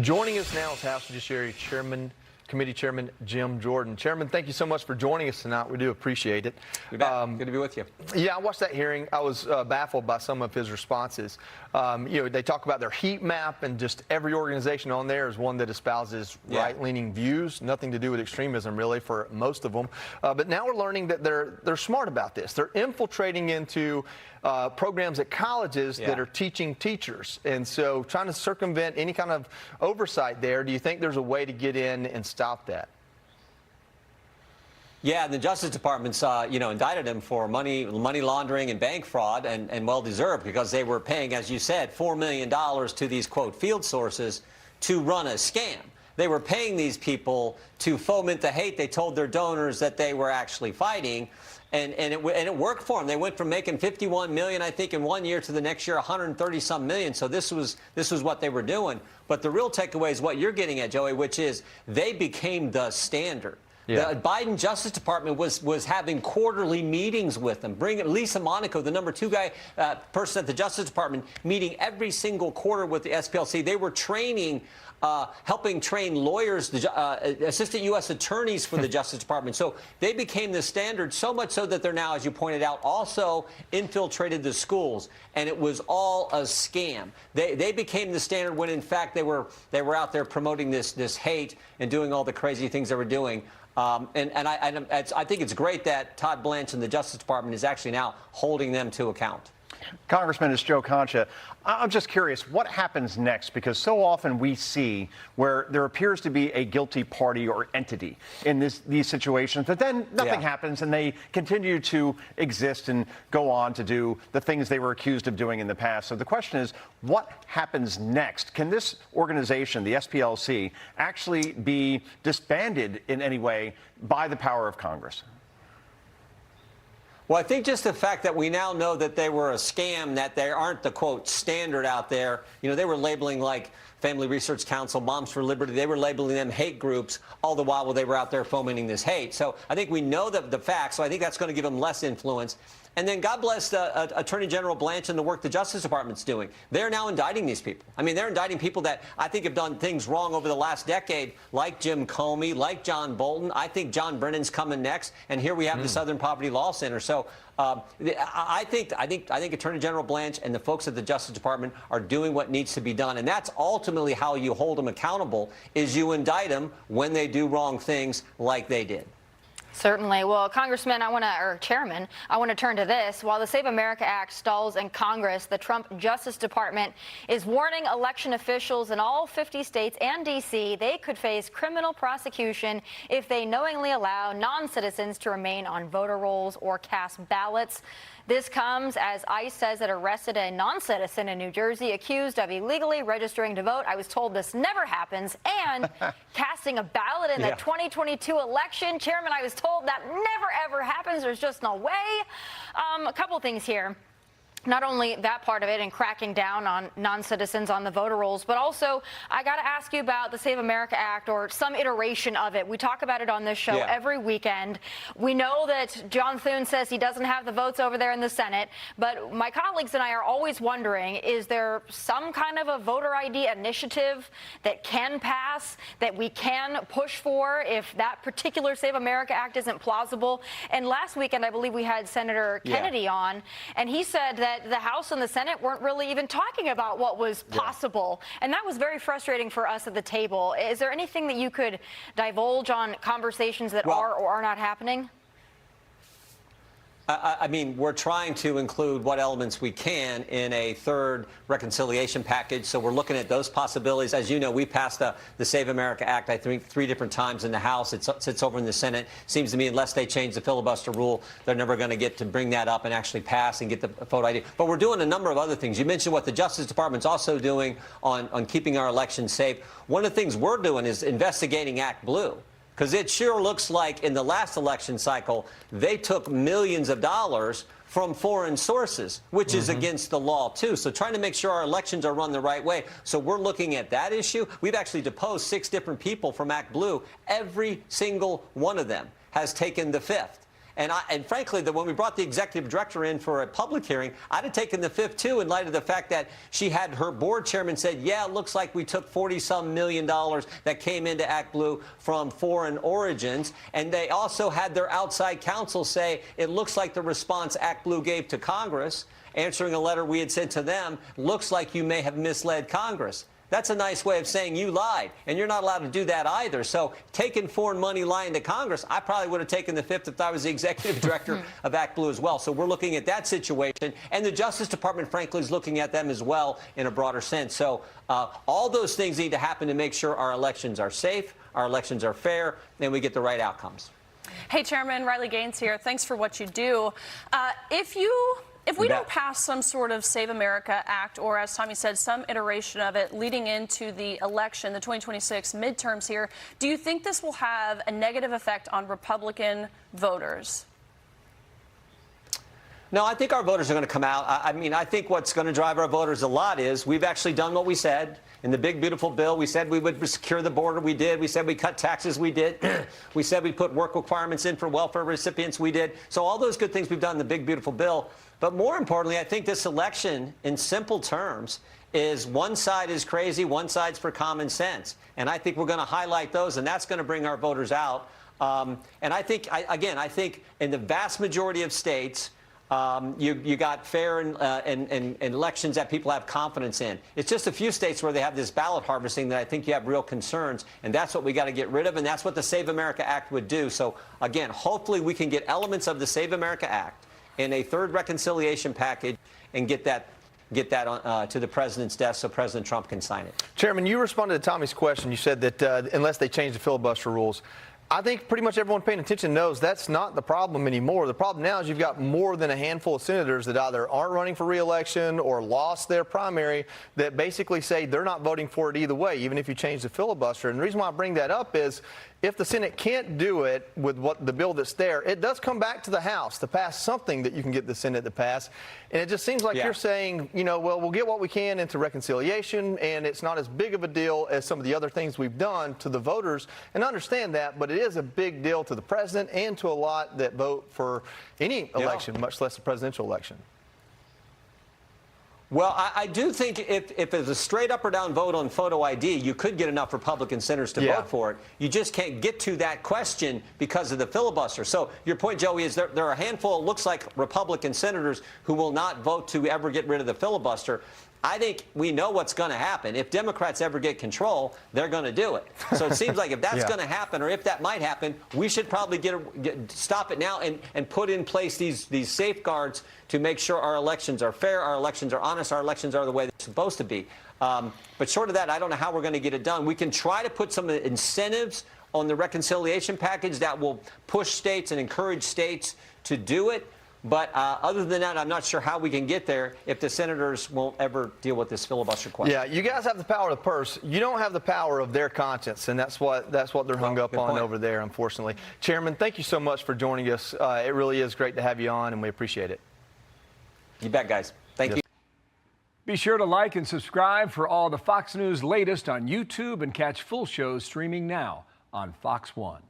Joining us now is House Judiciary Committee Chairman Jim Jordan. Chairman, thank you so much for joining us tonight. We do appreciate it. Good to be with you. Yeah, I watched that hearing. I was baffled by some of his responses. They talk about their heat map, and just every organization on there is one that espouses right-leaning views. Nothing to do with extremism, really, for most of them. But now we're learning that they're smart about this. They're infiltrating into programs at colleges that are teaching teachers, and so trying to circumvent any kind of oversight there. Do you think there's a way to get in and stop that? Yeah, the Justice Department's indicted him for money laundering and bank fraud, and well-deserved, because they were paying, as you said, $4 million to these, quote, field sources to run a scam. They were paying these people to foment the hate they told their donors that they were actually fighting, and it worked for them. They went from making $51 million, I think, in 1 year to the next year 130-some million. So this was what they were doing. But the real takeaway is what you're getting at, Joey, which is they became the standard. Yeah. The Biden Justice Department was having quarterly meetings with them. Lisa Monaco, the #2 person at the Justice Department, meeting every single quarter with the SPLC. They were training, helping train lawyers, assistant U.S. attorneys for the Justice Department. So they became the standard, so much so that they're now, as you pointed out, also infiltrated the schools. And it was all a scam. They became the standard when, in fact, they were out there promoting this hate and doing all the crazy things they were doing. I think it's great that Todd Blanche and the Justice Department is actually now holding them to account. Congressman, it's Joe Concha. I'm just curious, what happens next? Because so often we see where there appears to be a guilty party or entity in these situations, but then nothing happens and they continue to exist and go on to do the things they were accused of doing in the past. So the question is, what happens next? Can this organization, the SPLC, actually be disbanded in any way by the power of Congress? Well, I think just the fact that we now know that they were a scam, that they aren't the, quote, standard out there. You know, they were labeling, like, Family Research Council, Moms for Liberty, they were labeling them hate groups all the while they were out there fomenting this hate. So I think we know the facts, so I think that's going to give them less influence. And then God bless Attorney General Blanche and the work the Justice Department's doing. They're now indicting these people. I mean, they're indicting people that I think have done things wrong over the last decade, like Jim Comey, like John Bolton. I think John Brennan's coming next. And here we have the Southern Poverty Law Center. So I think Attorney General Blanche and the folks at the Justice Department are doing what needs to be done. And that's ultimately how you hold them accountable, is you indict them when they do wrong things like they did. Certainly. Well, Chairman, I want to turn to this. While the Save America Act stalls in Congress, the Trump Justice Department is warning election officials in all 50 states and D.C. they could face criminal prosecution if they knowingly allow non-citizens to remain on voter rolls or cast ballots. This comes as ICE says it arrested a non-citizen in New Jersey accused of illegally registering to vote. I was told this never happens. And casting a ballot in the 2022 election. Chairman, I was told that never, ever happens. There's just no way. A couple things here. Not only that part of it and cracking down on non-citizens on the voter rolls, but also I got to ask you about the Save America Act, or some iteration of it. We talk about it on this show every weekend. We know that John Thune says he doesn't have the votes over there in the Senate, but my colleagues and I are always wondering, is there some kind of a voter ID initiative that can pass, that we can push for if that particular Save America Act isn't plausible? And last weekend, I believe we had Senator Kennedy on, and he said that the House and the Senate weren't really even talking about what was possible. And that was very frustrating for us at the table. Is there anything that you could divulge on conversations that are or are not happening? I mean, we're trying to include what elements we can in a third reconciliation package. So we're looking at those possibilities. As you know, we passed the Save America Act, I think, 3 different times in the House. It sits over in the Senate. Seems to me, unless they change the filibuster rule, they're never going to get to bring that up and actually pass and get the vote ID. But we're doing a number of other things. You mentioned what the Justice Department's also doing on keeping our elections safe. One of the things we're doing is investigating Act Blue. Because it sure looks like in the last election cycle, they took millions of dollars from foreign sources, which is against the law, too. So trying to make sure our elections are run the right way. So we're looking at that issue. We've actually deposed 6 different people from Act Blue. Every single one of them has taken the fifth. And frankly, when we brought the executive director in for a public hearing, I'd have taken the fifth too, in light of the fact that she had her board chairman said, yeah, it looks like we took $40-some million that came into Act Blue from foreign origins. And they also had their outside counsel say it looks like the response Act Blue gave to Congress, answering a letter we had sent to them, looks like you may have misled Congress. That's a nice way of saying you lied, and you're not allowed to do that either. So taking foreign money lying to Congress, I probably would have taken the fifth if I was the executive director of Act Blue as well. So we're looking at that situation, and the Justice Department, frankly, is looking at them as well in a broader sense. So all those things need to happen to make sure our elections are safe, our elections are fair, and we get the right outcomes. Hey, Chairman, Riley Gaines here. Thanks for what you do. If we don't pass some sort of Save America Act, or as Tommy said, some iteration of it leading into the election, the 2026 midterms here, do you think this will have a negative effect on Republican voters? No, I think our voters are going to come out. I mean, I think what's going to drive our voters a lot is we've actually done what we said. In the big, beautiful bill, we said we would secure the border. We did. We said we cut taxes. We did. We said we put work requirements in for welfare recipients. We did. So all those good things we've done in the big, beautiful bill. But more importantly, I think this election, in simple terms, is one side is crazy, one side's for common sense. And I think we're going to highlight those, and that's going to bring our voters out. And I think, I think in the vast majority of states, you got fair and elections that people have confidence in. It's just a few states where they have this ballot harvesting that I think you have real concerns, and that's what we got to get rid of, and that's what the Save America Act would do. So, again, hopefully we can get elements of the Save America Act in a third reconciliation package and get that to the president's desk so President Trump can sign it. Chairman, you responded to Tommy's question. You said that unless they change the filibuster rules, I think pretty much everyone paying attention knows that's not the problem anymore. The problem now is you've got more than a handful of senators that either aren't running for re-election or lost their primary that basically say they're not voting for it either way, even if you change the filibuster. And the reason why I bring that up is if the Senate can't do it with the bill that's there, it does come back to the House to pass something that you can get the Senate to pass. And it just seems like you're saying, you know, well, we'll get what we can into reconciliation, and it's not as big of a deal as some of the other things we've done to the voters. And understand that, but it is a big deal to the president and to a lot that vote for any election, much less a presidential election. Well, I do think if it's a straight up or down vote on photo ID, you could get enough Republican senators to vote for it. You just can't get to that question because of the filibuster. So your point, Joey, is there are a handful, it looks like, Republican senators who will not vote to ever get rid of the filibuster. I think we know what's going to happen. If Democrats ever get control, they're going to do it. So it seems like if that's going to happen, or if that might happen, we should probably stop it now and put in place these safeguards to make sure our elections are fair, our elections are honest, our elections are the way they're supposed to be. But short of that, I don't know how we're going to get it done. We can try to put some incentives on the reconciliation package that will push states and encourage states to do it. But other than that, I'm not sure how we can get there if the senators won't ever deal with this filibuster question. Yeah, you guys have the power of the purse. You don't have the power of their conscience, and that's what they're hung up on over there, unfortunately. Chairman, thank you so much for joining us. It really is great to have you on, and we appreciate it. You bet, guys. Thank you. Be sure to like and subscribe for all the Fox News latest on YouTube and catch full shows streaming now on Fox One.